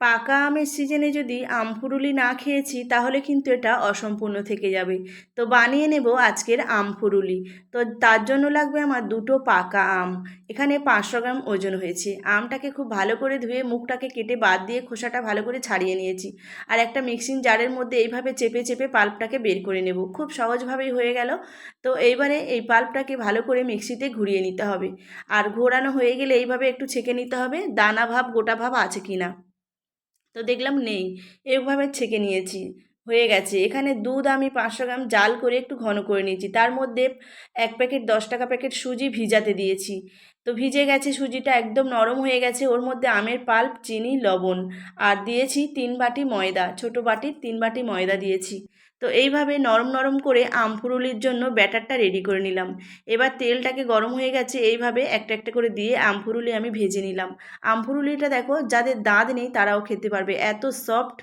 পাকা আমের সিজনে যদি আমফুরুলি না খেয়েছি তাহলে কিন্তু এটা অসম্পূর্ণ থেকে যাবে। তো বানিয়ে নেব আজকের আমফুরুলি। তো তার জন্য লাগবে আমার দুটো পাকা আম। এখানে 500 গ্রাম ওজন হয়েছে। আমটাকে খুব ভালো করে ধুয়ে মুখটাকে কেটে বাদ দিয়ে খোসাটা ভালো করে ছাড়িয়ে নিয়েছি। আর একটা মিক্সিং জারের মধ্যে এইভাবে চেপে চেপে পাল্পটাকে বের করে নেব। খুব সহজভাবেই হয়ে গেল। তো এইবারে এই পাল্পটাকে ভালো করে মিক্সিতে ঘুরিয়ে নিতে হবে। আর ঘোরানো হয়ে গেলে এইভাবে একটু ছেঁকে নিতে হবে দানা ভাব গোটা ভাব আছে কি না। তো দেখলাম নেই, এভাবে ছেঁকে নিয়েছি, হয়ে গেছে। এখানে দুধ আমি 500 গ্রাম জাল করে একটু ঘন করে নিয়েছি, তার মধ্যে 1 প্যাকেট 10 টাকা প্যাকেট সুজি ভিজাতে দিয়েছি। তো ভিজে গেছে, সুজিটা একদম নরম হয়ে গেছে, ওর মধ্যে আমের পাল্প, চিনি, লবণ আর দিয়েছি 3 বাটি ময়দা, ছোট বাটির 3 বাটি ময়দা দিয়েছি। তো এইভাবে নরম নরম করে আমফুরুলির জন্য ব্যাটারটা রেডি করে নিলাম। এবার তেলটাকে গরম হয়ে গেছে, এইভাবে একটা একটা করে দিয়ে আমফুরুলি আমি ভেজে নিলাম। আমফুরুলিটা দেখো, যাদের দাঁত নেই তারাও খেতে পারবে, এত সফট